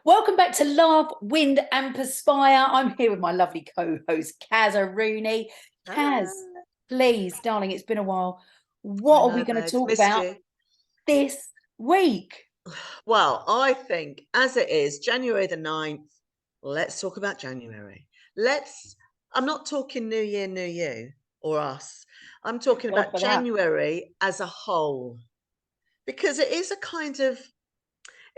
Welcome back to Laugh, Wind and Perspire. I'm here with my lovely co-host, Cas and Neens. Cas, please, darling, it's been a while. What are we going to Babes, talk missed about you. this week? Well, I think as it is January the 9th, let's talk about January. I'm not talking New Year, New You or us. I'm talking God about for that. January as a whole because it is a kind of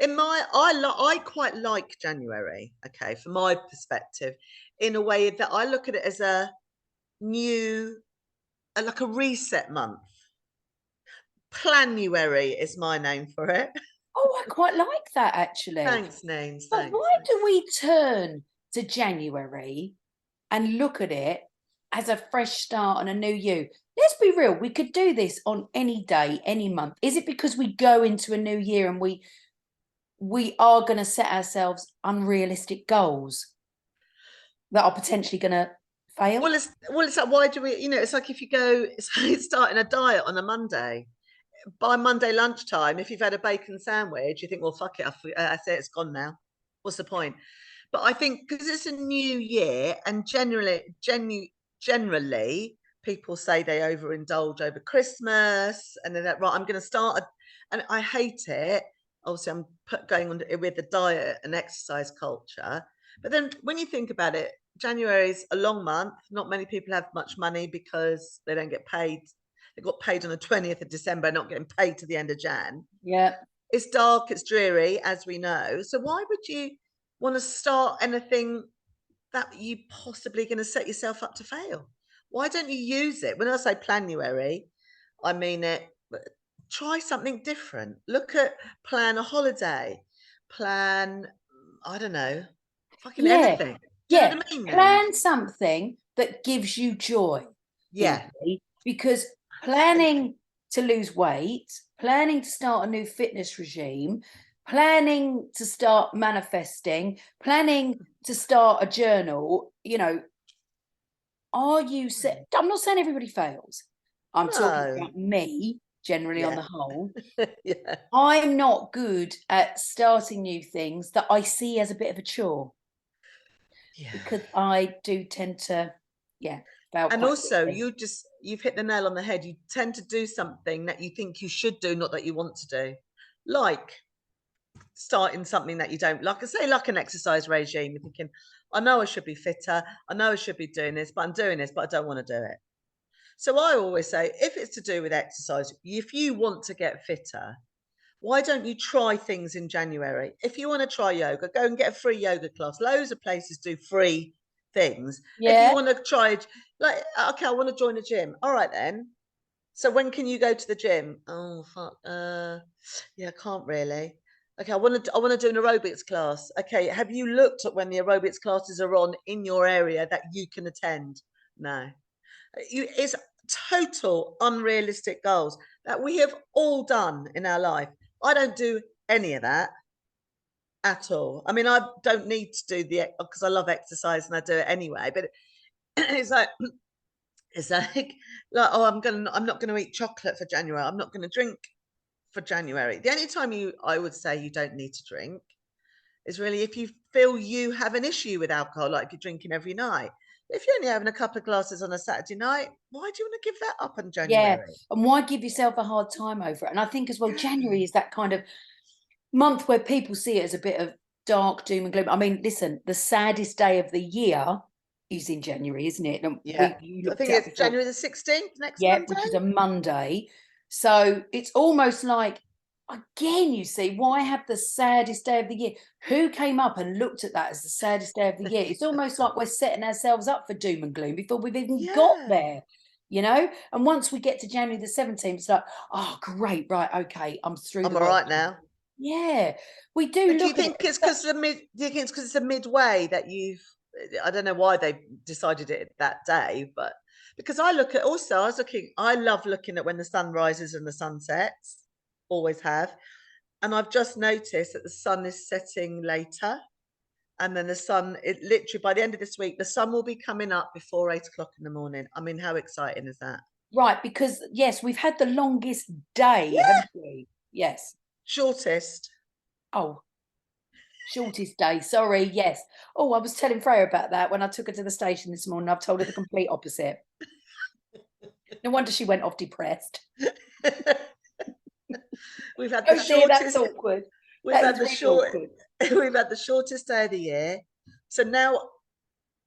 I quite like January, okay, from my perspective, in a way that I look at it as a new like a reset month. Planuary is my name for it. Oh, I quite like that actually. Thanks, Names. But Thanks. why do we turn to January and look at it as a fresh start and a new you? Let's be real, we could do this on any day, any month. Is it because we go into a new year and we are going to set ourselves unrealistic goals that are potentially going to fail? It's like, why do we? It's like if you go, it's like starting a diet on a Monday. By Monday lunchtime, if you've had a bacon sandwich, you think, well, fuck it, I say it's gone now. What's the point? But I think because it's a new year, and generally, people say they overindulge over Christmas, and then right, I'm going to start, and I hate it. Obviously, I'm going on with the diet and exercise culture. But then when you think about it, January is a long month. Not many people have much money because they don't get paid. They got paid on the 20th of December, not getting paid to the end of Jan. Yeah. It's dark, it's dreary, as we know. So why would you want to start anything that you possibly going to set yourself up to fail? Why don't you use it? When I say Planuary, I mean it. Try something different. Plan a holiday, plan, I don't know, fucking Yeah. anything. Do you know Yeah. what I mean, Names? Plan something that gives you joy, Yeah. Evie, because Absolutely. planning to lose weight, planning to start a new fitness regime, planning to start manifesting, planning to start a journal, are you set? I'm not saying everybody fails. I'm talking No. about me generally on Yeah. the whole. Yeah. I'm not good at starting new things that I see as a bit of a chore Yeah. because I do tend to, fail And quite also, quickly. you've hit the nail on the head. You tend to do something that you think you should do, not that you want to do. Like starting something that you don't like. I say, like an exercise regime. You're thinking, I know I should be fitter. I know I should be doing this, but I'm doing this, but I don't want to do it. So I always say, if it's to do with exercise, if you want to get fitter, why don't you try things in January? If you want to try yoga, go and get a free yoga class. Loads of places do free things. If you Yeah. want to try it, like, okay, I want to join a gym. All right then. So when can you go to the gym? Oh fuck. Yeah, I can't really. Okay, I want to do an aerobics class. Okay, have you looked at when the aerobics classes are on in your area that you can attend? No. It's total unrealistic goals that we have all done in our life. I don't do any of that at all. I mean, I don't need to do the because I love exercise and I do it anyway. But it's like it's like oh, I'm not gonna eat chocolate for January. I'm not gonna drink for January. The only time I would say you don't need to drink is really if you feel you have an issue with alcohol, like you're drinking every night. If you're only having a couple of glasses on a Saturday night, why do you want to give that up in Yeah. January? And why give yourself a hard time over it? And I think as well, January is that kind of month where people see it as a bit of dark doom and gloom. I mean, listen, the saddest day of the year is in January, isn't it? And Yeah. you I looked think it up it's before. January the 16th, next Yeah, Monday. which is a Monday. So it's almost like, again, you see, why have the saddest day of the year? Who came up and looked at that as the saddest day of the year? It's almost like we're setting ourselves up for doom and gloom before we've even got Yeah. there, And once we get to January the 17th, it's like, oh, great, right, okay, I'm through I'm the all worst. right now. Yeah, we do But do you look at think it. it's because do you think it's because it's a midway that you've I don't know why they decided it that day, but because I love looking at when the sun rises and the sun sets. Always have. And I've just noticed that the sun is setting later. And then it literally by the end of this week, the sun will be coming up before 8 o'clock in the morning. I mean, how exciting is that? Right, because yes, we've had the longest day, Yeah. haven't we? Yes. Shortest. Oh, Shortest day, sorry, yes. Oh, I was telling Freya about that when I took her to the station this morning. I've told her the complete opposite. No wonder she went off depressed. We've had the Oh dear, that's shortest. awkward. We've That had is the really short. awkward. We've had the shortest day of the year. So now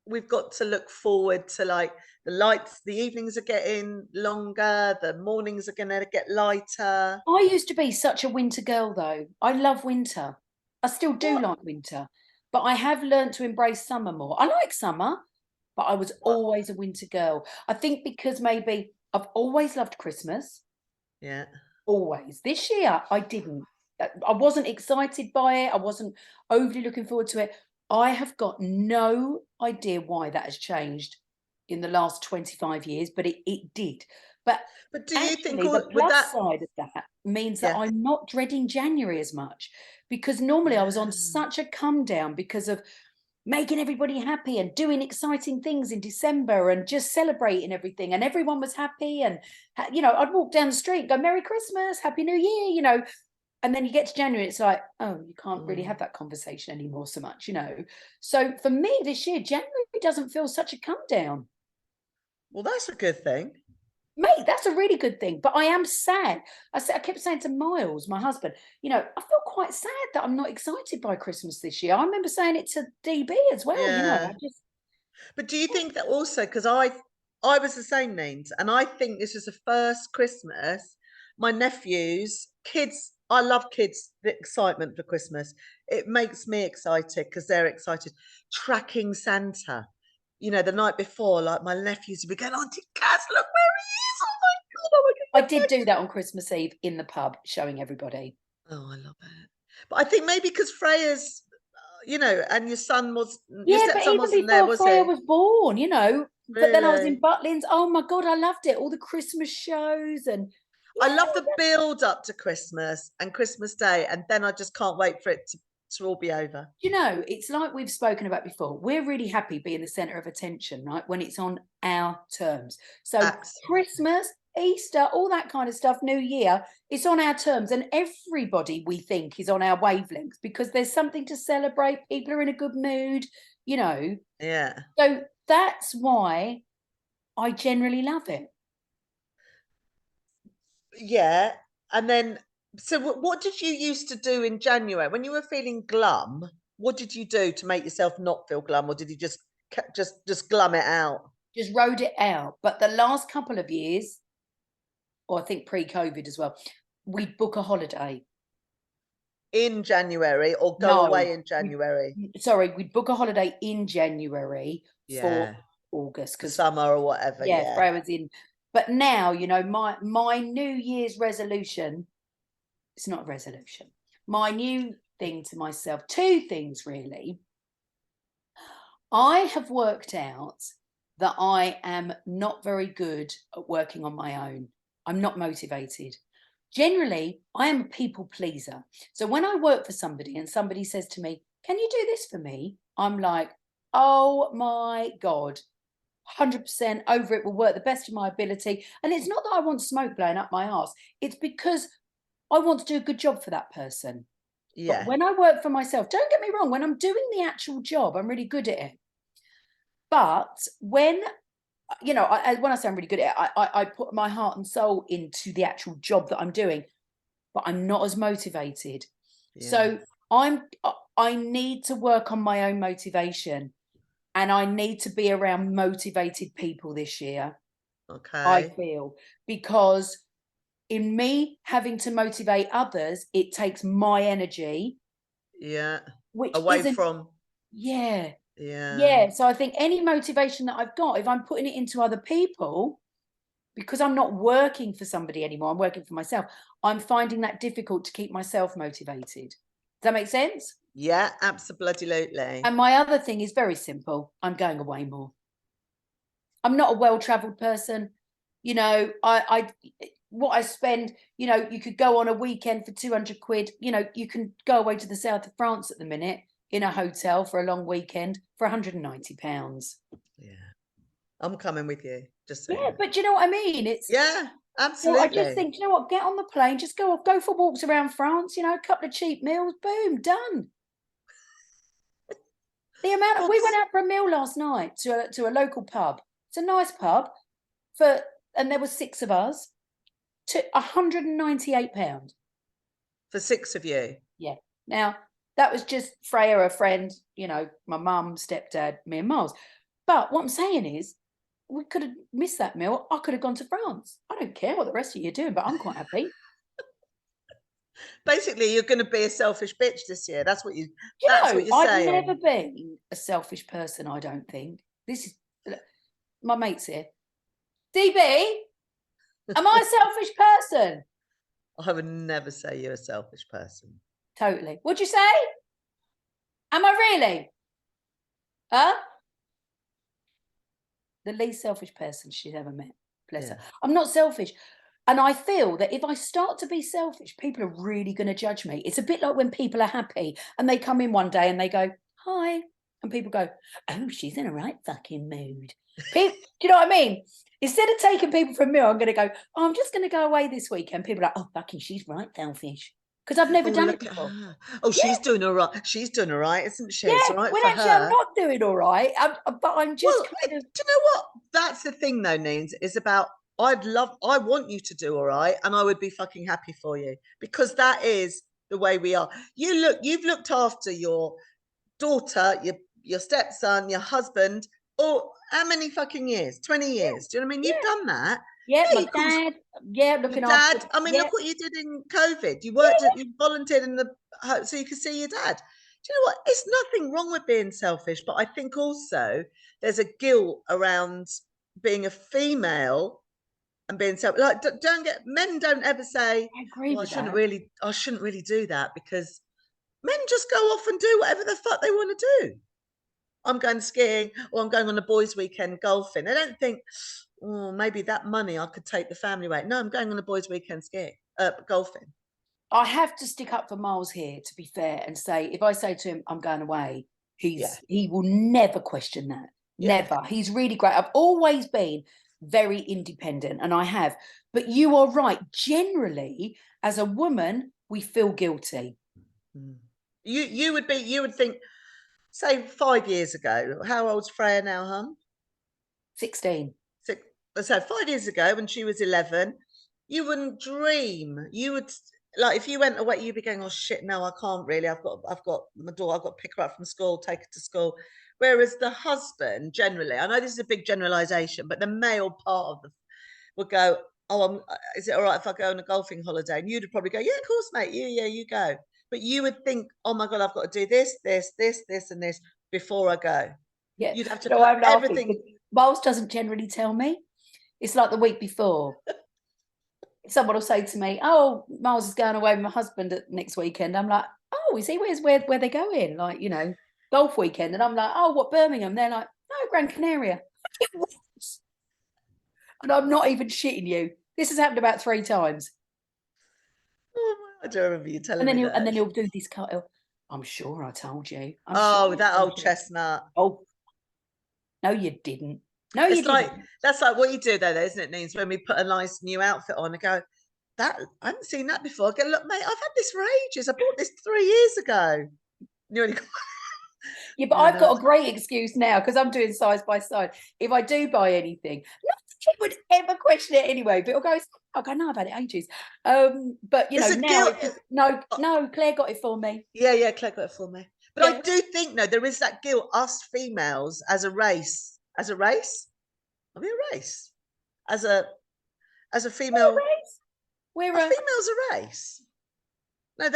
we've got to look forward to, like, the lights. The evenings are getting longer. The mornings are going to get lighter. I used to be such a winter girl, though. I love winter. I still do What? like winter, but I have learned to embrace summer more. I like summer, but I was What? always a winter girl. I think because maybe I've always loved Christmas, Yeah. always. This year, I didn't. I wasn't excited by it. I wasn't overly looking forward to it. I have got no idea why that has changed in the last 25 years, but it did. But But do you think actually, the with plus that? side of that means that Yeah. I'm not dreading January as much, because normally I was on Yeah. such a come down because of making everybody happy and doing exciting things in December and just celebrating everything, and everyone was happy. And I'd walk down the street, go Merry Christmas, Happy New Year. And then you get to January, it's like, oh, you can't really Mm. have that conversation anymore so much. So for me this year, January doesn't feel such a come down. Well, that's a good thing. Mate, that's a really good thing. But I am sad. I kept saying to Miles, my husband, I feel quite sad that I'm not excited by Christmas this year. I remember saying it to DB as well. I Yeah. just, But do you think that also, because I was the same, names, and I think this was the first Christmas my nephews, kids. I love kids. The excitement for Christmas, it makes me excited because they're excited. Tracking Santa, the night before, like my nephews would be going, Auntie Cas, look where he is! Oh my god! Oh I my god! did do that on Christmas Eve in the pub, showing everybody. Oh, I love it. But I think maybe because Freya's, and your Yeah, but stepson even wasn't there, before was Freya he? was born. But then I was in Really? Butlins. Oh my God, I loved it. All the Christmas shows and I yeah, love the build up to Christmas and Christmas Day, and then I just can't wait for it to all be over. it's like we've spoken about before. We're really happy being the center of attention, right? When it's on our terms. So Absolutely. Christmas, Easter, all that kind of stuff, New Year, it's on our terms. And everybody we think is on our wavelength because there's something to celebrate. People are in a good mood. Yeah. So that's why I generally love it. Yeah. And then, so what did you used to do in January when you were feeling glum? What did you do to make yourself not feel glum, or did you just glum it out Just rode it out. But the last couple of years, or I think pre-COVID as well, we'd book a holiday. in January or go No, away in January? we'd book a holiday in January for Yeah. August For because summer or whatever. yeah, Yeah. Freya was in. But now, my New Year's resolution, it's not a resolution. My new thing to myself, two things really. I have worked out that I am not very good at working on my own. I'm not motivated. Generally, I am a people pleaser. So when I work for somebody and somebody says to me, can you do this for me? I'm like, oh my God, 100% over it, will work the best of my ability. And it's not that I want smoke blowing up my ass. It's because I want to do a good job for that person. But Yeah. when I work for myself, don't get me wrong, when I'm doing the actual job, I'm really good at it. But when when I say I'm really good at it, I put my heart and soul into the actual job that I'm doing, but I'm not as motivated. Yeah. So I need to work on my own motivation, and I need to be around motivated people this year. I Okay. feel, because in me having to motivate others, it takes my energy, Yeah. which Away isn't. from. Yeah. Yeah. Yeah. So I think any motivation that I've got, if I'm putting it into other people, because I'm not working for somebody anymore, I'm working for myself, I'm finding that difficult to keep myself motivated. Does that make sense? Yeah, absolutely. And my other thing is very simple. I'm going away more. I'm not a well-traveled person. I what I spend, you could go on a weekend for 200 quid. You can go away to the south of France at the minute in a hotel for a long weekend for £190. Yeah. I'm coming with you, just so you Yeah, know. but do you know what I mean? Yeah, I just absolutely. think, you know what, get on the plane, just go for walks around France, a couple of cheap meals, boom, done. The amount of, we went out for a meal last night to a local pub. It's a nice pub and there were 6 of us, to £198 for 6 of you. Yeah. Now that was just Freya, a friend, you know, my mum, stepdad, me and Miles. But what I'm saying is, we could have missed that meal. I could have gone to France. I don't care what the rest of you are doing, but I'm quite happy. Basically, you're going to be a selfish bitch this year. That's what you. You That's know, what you're I've saying. never been a selfish person. I don't think. This is my mates here. DB, am I a selfish person? I would never say you're a selfish person. Totally. What'd you say? Am I really? Huh? The least selfish person she's ever met. Bless her. I'm not selfish. And I feel that if I start to be selfish, people are really going to judge me. It's a bit like when people are happy and they come in one day and they go, hi. And people go, oh, she's in a right fucking mood. Do you know what I mean? Instead of taking people from me, I'm going to go, oh, I'm just going to go away this weekend. People are like, oh, fucking, she's right selfish. Because I've never done it before. Oh, she's doing all right. She's doing all right, isn't she? Yeah, It's all right when for actually her. I'm not doing all right. But I'm just kind of. Do you know what? That's the thing, though, Neens, is about I want you to do all right, and I would be fucking happy for you, because that is the way we are. You've looked after your daughter, your stepson, your husband, or how many fucking years? 20 years. Do you know what I mean? You've done that. Yeah, my dad. Yeah, looking after. I mean, look what you did in COVID. You worked you volunteered in the so you could see your dad. Do you know what? It's nothing wrong with being selfish, but I think also there's a guilt around being a female and being selfish. Like, men don't ever say, I agree well, with I shouldn't really do that, because men just go off and do whatever the fuck they want to do. I'm going skiing, or I'm going on a boys' weekend golfing. They don't think, oh, maybe that money I could take the family away. No, I'm going on a boys' weekend skiing, golfing. I have to stick up for Miles here, to be fair, and say, if I say to him, I'm going away, he will never question that. Never. He's really great. I've always been very independent, and I have. But you are right. Generally, as a woman, we feel guilty. You would think, say 5 years ago, how old's Freya now, hon? 16. So 5 years ago, when she was 11, you wouldn't dream. You would, like, if you went away, you'd be going, oh shit, no, I can't really. I've got my daughter, I've got to pick her up from school, take her to school. Whereas the husband, generally, I know this is a big generalization, but the male part of would go, oh, is it all right if I go on a golfing holiday? And you'd probably go, yeah, of course, mate. Yeah, you go. But you would think, oh my God, I've got to do this, and this before I go. Yeah. You'd have to put I'm everything. Miles doesn't generally tell me. It's like the week before. Someone will say to me, oh, Miles is going away with my husband next weekend. I'm like, oh, is he? Where they going? Like, you know, golf weekend. And I'm like, oh, what, Birmingham? They're like, no, Gran Canaria. And I'm not even shitting you. This has happened about 3 times. Oh, I don't remember you telling me that. And then he'll do this cut. I'm sure I told you. That old chestnut. Oh, no, you didn't. No, you didn't. That's like what you do though, isn't it, Neens? When we put a nice new outfit on and go, I haven't seen that before. I go, look, mate, I've had this for ages. I bought this 3 years ago. Yeah, but I've got a great excuse now, because I'm doing size by side. If I do buy anything, no one would ever question it anyway. But it'll go, no, I've had it ages. But you know, now no, Claire got it for me. Yeah, Claire got it for me. But I do think there is that guilt, us females as a race. As a race? Are we a race? As a female. We're a females a race? No,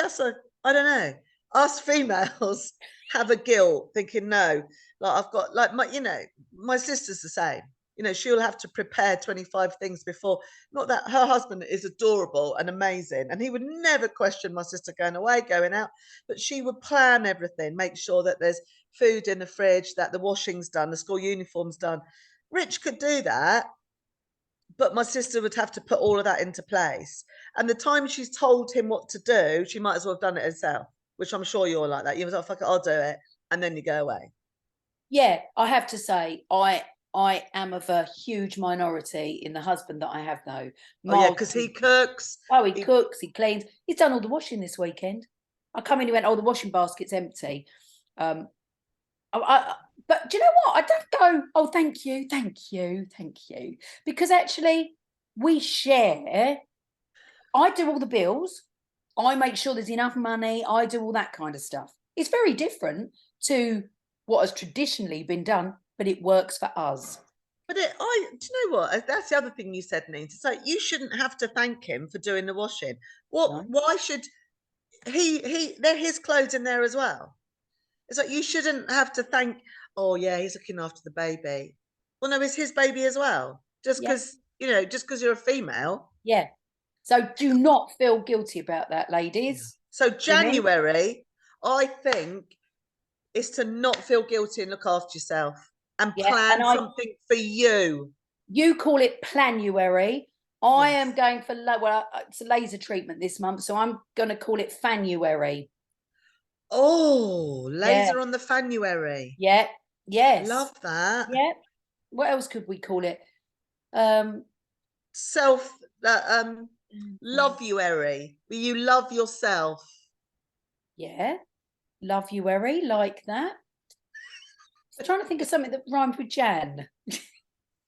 I don't know. Us females have a guilt, thinking, no, like I've got, like, my sister's the same. You know, she'll have to prepare 25 things before. Not that her husband is adorable and amazing, and he would never question my sister going away, going out, but she would plan everything, make sure that there's food in the fridge, that the washing's done, the school uniform's done. Rich could do that, but my sister would have to put all of that into place. And the time she's told him what to do, she might as well have done it herself, which I'm sure you're like that. You was like, fuck it, I'll do it. And then you go away. Yeah, I have to say, I am of a huge minority in the husband that I have, though. Oh, yeah, because he cooks. Oh, he cooks, he cleans. He's done all the washing this weekend. I come in, he went, oh, the washing basket's empty. But do you know what? I don't go, oh, thank you, thank you, thank you. Because actually, we share. I do all the bills. I make sure there's enough money. I do all that kind of stuff. It's very different to what has traditionally been done, but it works for us. But do you know what? That's the other thing you said, Nate. It's like you shouldn't have to thank him for doing the washing. What? No? Why should they're his clothes in there as well? It's like you shouldn't have to thank. Oh yeah, he's looking after the baby. Well, no, it's his baby as well. Just Yeah. because just because you're a female. Yeah. So do not feel guilty about that, Yeah. ladies. So Women. January, I think, is to not feel guilty and look after yourself and Yeah. And plan something for you. you call it Planuary. I am Yes. going for well, it's a laser treatment this month, so I'm going to call it Fanuary. Oh, Yeah. laser on the Fanuary. Yeah. Yes. Love that. Yeah. What else could we call it? Um, Self, love you, Eri. You love yourself. yeah. Love you, Eri, like that. I'm trying to think of something that rhymes with Jan.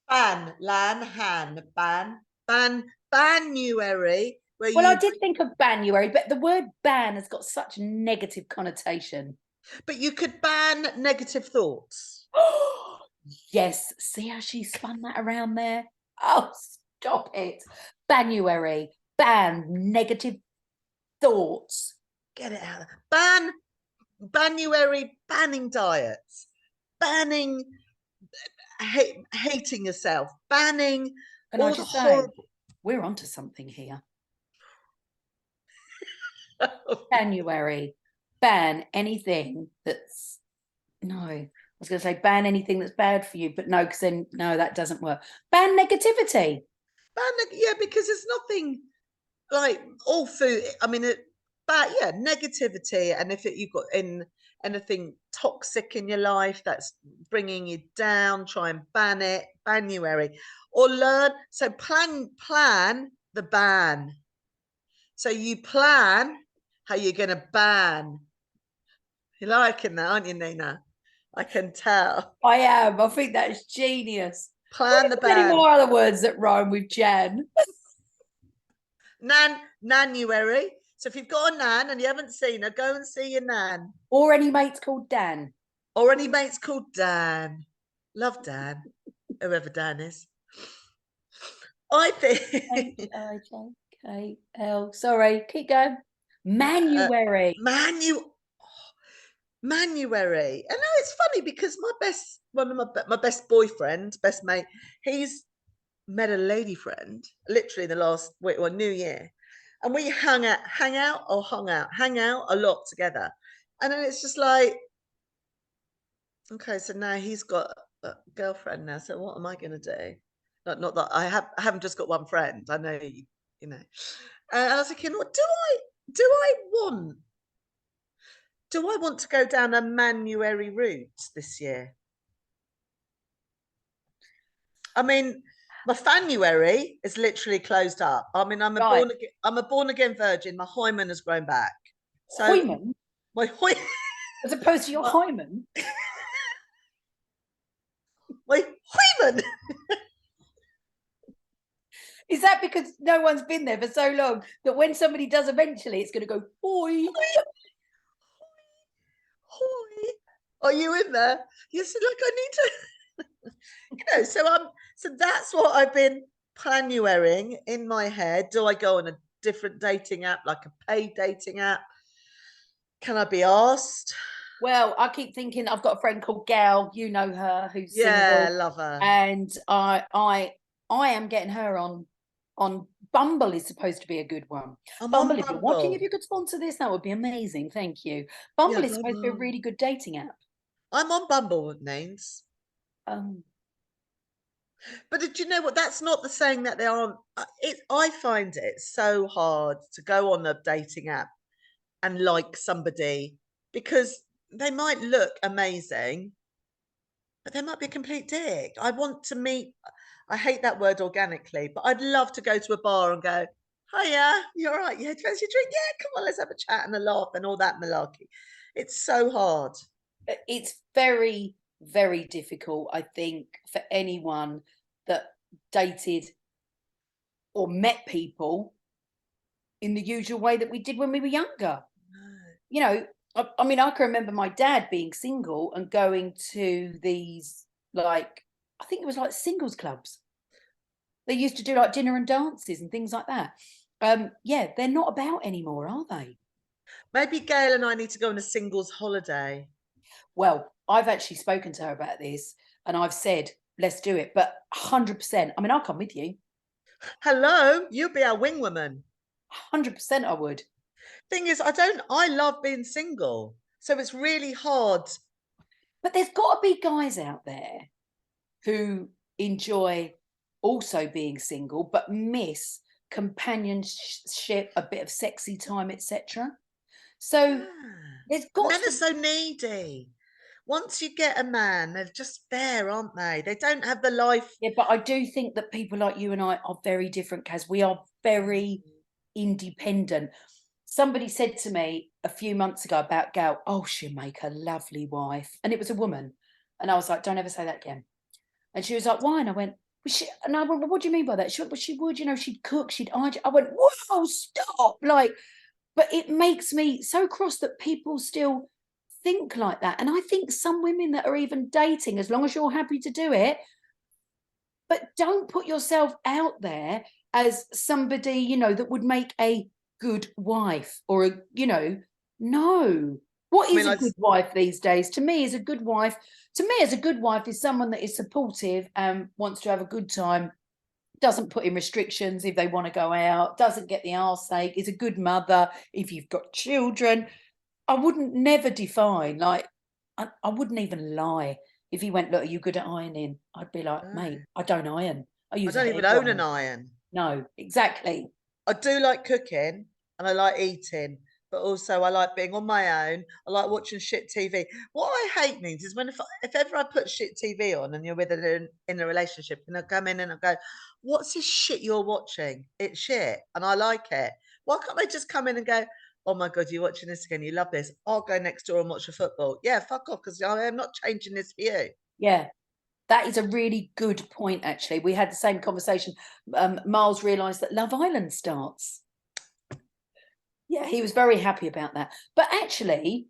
Ban, lan, han, Banuary, where Well, I you, did think of Banuary, but the word ban has got such a negative connotation. but you could ban negative thoughts. Yes. See how she spun that around there? Oh, stop it. Banuary. Ban negative thoughts. Get it out. Banuary, banning diets, banning hating yourself, banning Can I all the just say, horrible. we're onto something here. January. Ban anything that's no. I was going to say ban anything that's bad for you, but no, because then no, that doesn't work. Ban negativity. Yeah, because there's nothing like all food. I mean, but yeah, negativity, and if you've got in anything toxic in your life that's bringing you down, try and ban it. Banuary, or learn. So plan the ban. So you plan how you're going to ban. You're liking that, aren't you, Nina? I can tell. I am. I think that's genius. Plan the Any ban. more other words that rhyme with Jan? Nanuary. So if you've got a nan and you haven't seen her, go and see your nan. Or any mates called Dan. Or any mates called Dan. Love Dan, whoever Dan is. I think H-I-J-K-L. Sorry, keep going. Manuary. Manuary. And now it's funny because one of my best boyfriend, best mate, he's met a lady friend literally in the last New Year, and we hung out a lot together, and then it's just like, okay, so now he's got a girlfriend now. So what am I going to do? Not that I haven't just got one friend. I know you know. And I was thinking, what do I want? Do I want to go down a Manuary route this year? I mean, my Fanuary is literally closed up. I mean, Right. I'm a born again virgin. My hymen has grown back. So Hymen, my as opposed to your my, hymen. my hymen. Is that because no one's been there for so long that when somebody does eventually, it's going to go, boy? Hoi. Are you in there? You said, like, I need to, so that's what I've been planuaring in my head. Do I go on a different dating app, like a paid dating app? Can I be asked? Well, I keep thinking I've got a friend called Gal, you know her, who's Yeah, single, love her. and I am getting her on Bumble is supposed to be a good one. I'm on Bumble, if you're watching, if Bumble. you could sponsor this, that would be amazing. Thank you. Yeah, Bumble is supposed to be a Bumble. really good dating app. I'm on Bumble with names. Um, But did you know what? That's not the saying that they aren't. I find it so hard to go on a dating app and like somebody because they might look amazing, but they might be a complete dick. I want to meet. I hate that word organically, but I'd love to go to a bar and go, "Hiya, you're right. Yeah, fancy a drink? Yeah, come on, let's have a chat and a laugh and all that malarkey." It's so hard. it's very, very difficult, I think, for anyone that dated or met people in the usual way that we did when we were younger. No. You know, I mean, I can remember my dad being single and going to these, like, I think it was like singles clubs. They used to do like dinner and dances and things like that. Yeah, they're not about anymore, are they? Maybe Gail and I need to go on a singles holiday. Well, I've actually spoken to her about this and I've said, let's do it. But 100%, I mean, I'll come with you. Hello, you'll be our wing woman. 100% I would. Thing is, I love being single. So it's really hard. But there's got to be guys out there who enjoy also being single, but miss companionship, a bit of sexy time, etc. So Yeah. there's got Men are to, so needy. Once you get a man, they're just there, aren't they? They don't have the life. yeah, but I do think that people like you and I are very different, Kaz. We are very Mm. independent. Somebody said to me a few months ago about Gail, oh, she'll make a lovely wife. And it was a woman. And I was like, don't ever say that again. And she was like, why? And I went, well, and I went, well, what do you mean by that? She went, well, she would, you know, she'd cook, she'd iron. I went, whoa, stop. Like, but it makes me so cross that people still think like that. And I think some women that are even dating, as long as you're happy to do it, but don't put yourself out there as somebody, you know, that would make a good wife or a, you know, no. What I is mean, a good wife these days? To me, is a good wife. To me, as a good wife is someone that is supportive and wants to have a good time, doesn't put in restrictions if they want to go out, doesn't get the arse ache, is a good mother if you've got children. I wouldn't never define, like, I wouldn't even lie. If he went, look, are you good at ironing? I'd be like, no. mate, I don't iron. I I use a don't even own hairdryer. an iron. No, exactly. I do like cooking and I like eating, but also I like being on my own. I like watching shit TV. What I hate means is when if ever I put shit TV on and you're with in a relationship and I come in and I go, "What's this shit you're watching? It's shit," and I like it. Why can't they just come in and go, "Oh my god, you're watching this again? You love this? I'll go next door and watch the football." Yeah, fuck off, because I am not changing this for you. Yeah, that is a really good point, actually. We had the same conversation. Miles realised that Love Island starts. Yeah, he was very happy about that. But actually,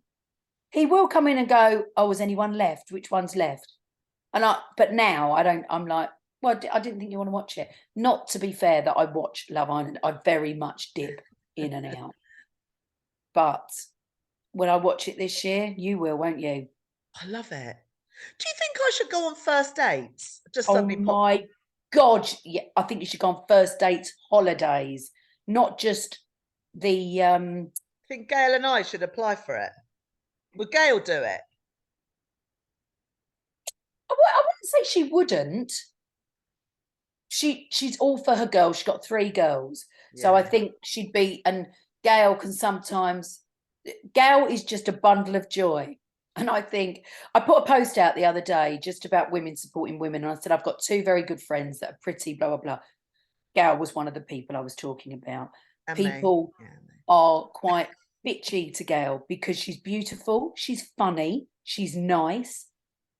he will come in and go, oh, has anyone left? Which one's left? But now I don't, I'm like, well, I didn't think you want to watch it. Not to be fair that I watch Love Island. I very much dip in and out. But when I watch it this year, you will, won't you? I love it. Do you think I should go on first dates? Just Oh suddenly pop. my God. Yeah, I think you should go on first dates, holidays, not just the I think Gail and I should apply for it. Would Gail do it? I wouldn't say she wouldn't. She's all for her girls. She's got 3 girls. So I Yeah. think she'd be, and Gail can sometimes, Gail is just a bundle of joy. And I think I put a post out the other day just about women supporting women. And I said, I've got 2 very good friends that are pretty, blah, blah, blah. Gail was one of the people I was talking about. And me. People Yeah. And me. are quite bitchy to Gail because she's beautiful, she's funny, she's nice,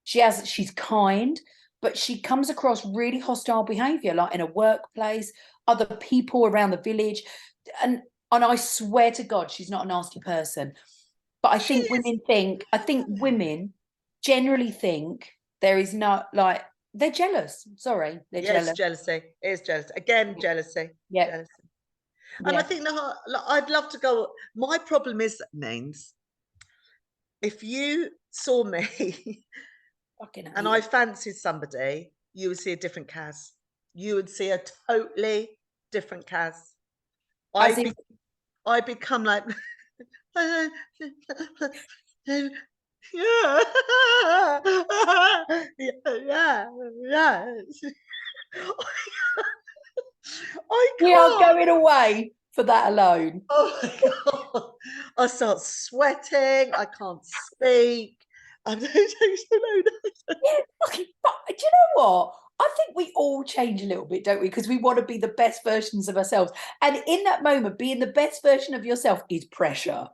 she's kind, but she comes across really hostile behavior, like in a workplace, other people around the village. And I swear to God, she's not a nasty person. But She is. I think Yeah. women generally think there is not, like, they're jealous. Sorry, they're Yeah, it's jealous. jealousy. It is jealousy. Again, jealousy. Yeah, Jealousy. And I yeah. think I'd love to go. My problem is, Names, if you saw me Fucking and hate I it. fancied somebody, you would see a different Cas. You would see a totally different Cas. I As in, be, I become like yeah. Yeah, yeah. I we are can't. going away for that alone. Oh my god. I start sweating. I can't speak. I'm so Yeah, fucking, but do you know what? I think we all change a little bit, don't we? Because we want to be the best versions of ourselves. And in that moment, being the best version of yourself is pressure.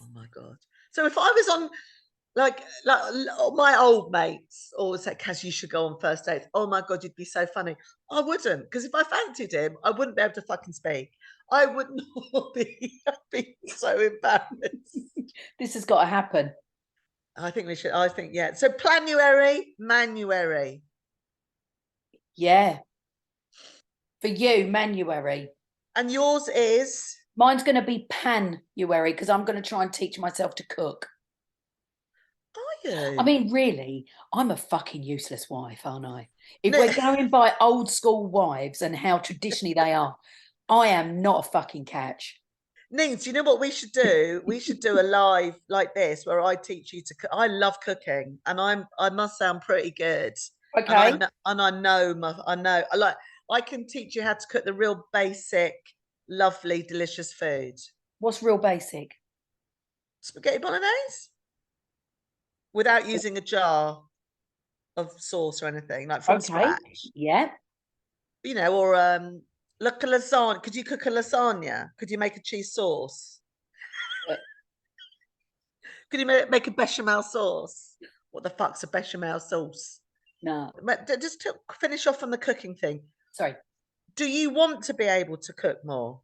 Oh my god. So if I was on Like my old mates always say, Cas, you should go on first dates. Oh my God, you'd be so funny. I wouldn't, because if I fancied him, I wouldn't be able to fucking speak. I would not be, I'd be so embarrassed. This has got to happen. I think we should, I think, yeah. So Planuary, Manuary. Yeah. For you, Manuary. And yours is? Mine's going to be Panuary because I'm going to try and teach myself to cook. Are you? I mean, really, I'm a fucking useless wife, aren't I? If No. we're going by old school wives and how traditionally they are, I am not a fucking catch. Neens, you know what we should do? We should do a live like this where I teach you to cook. I love cooking, and I must sound pretty good. And Okay. I know I can teach you how to cook the real basic, lovely, delicious food. What's real basic? Spaghetti bolognese without using a jar of sauce or anything, like from Okay. scratch. Yeah. You know, or like a lasagna. Could you cook a lasagna? Could you make a cheese sauce? Could you make a bechamel sauce? What the fuck's a bechamel sauce? No. But just to finish off on the cooking thing. Sorry. Do you want to be able to cook more?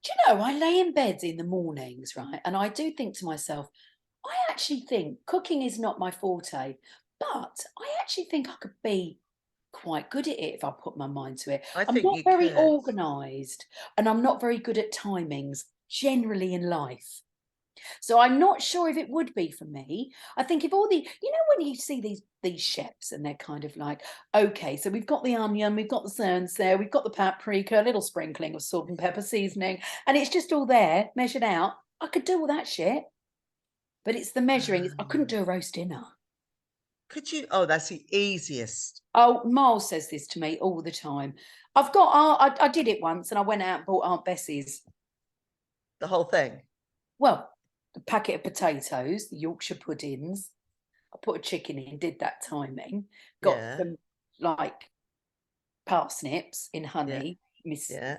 Do you know, I lay in bed in the mornings, right? And I do think to myself, I actually think cooking is not my forte, but I actually think I could be quite good at it if I put my mind to it. I I'm think not you very could. organised and I'm not very good at timings generally in life. So I'm not sure if it would be for me. I think if all the, you know, when you see these chefs and they're kind of like, okay, so we've got the onion, we've got the ferns there, we've got the paprika, a little sprinkling of salt and pepper seasoning, and it's just all there, measured out. I could do all that shit, but it's the measuring. I couldn't do a roast dinner. Could you? Oh, that's the easiest. Oh, Miles says this to me all the time. I've got, I did it once and I went out and bought Aunt Bessie's. The whole thing. Well, the packet of potatoes, the Yorkshire puddings. I put a chicken in, did that timing, got Yeah. some like parsnips in Yeah. honey, Miss Yeah.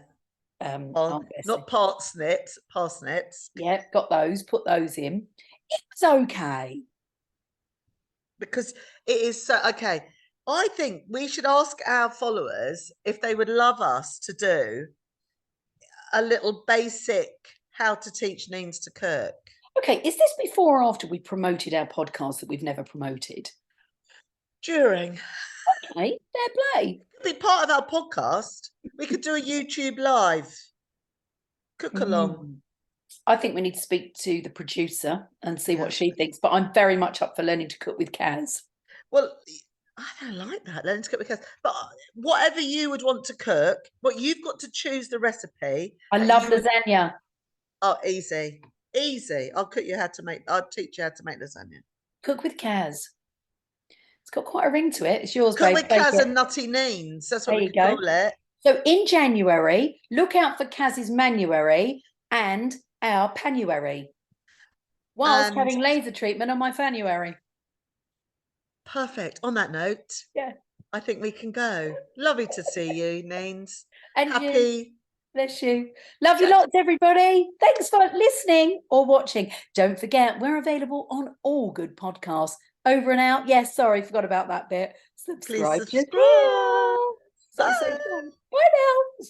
Aunt Bessie. Not parsnips. Parsnips. Yeah, got those, put those in. It was okay. Because it is so okay. I think we should ask our followers if they would love us to do a little basic how to teach Neens to cook. Okay, is this before or after we promoted our podcast that we've never promoted? During. Okay, fair play. Be part of our podcast. We could do a YouTube live. Cook along. I think we need to speak to the producer and see what Yes. she thinks, but I'm very much up for learning to cook with Cas. Well, I don't like that. Learn to cook with Cas. But whatever you would want to cook, but you've got to choose the recipe. I and love you would- lasagna. Oh, easy. Easy. I'll teach you how to make lasagna. Cook with Cas. It's got quite a ring to it. It's yours, Cook babe. with Take Cas it. and Nutty Neens. That's what There we you could go. call it. So in January, look out for Cas's Manuary and our Panuary. Whilst And having laser treatment on my Fanuary. perfect. On that note, Yeah. I think we can go. Lovely to see you, Neens. And Happy. you. Bless you. Love you lots, everybody. Thanks for listening or watching. Don't forget, we're available on all good podcasts. Over and out. Yes, sorry, forgot about that bit. Please Subscribe. subscribe. Bye now.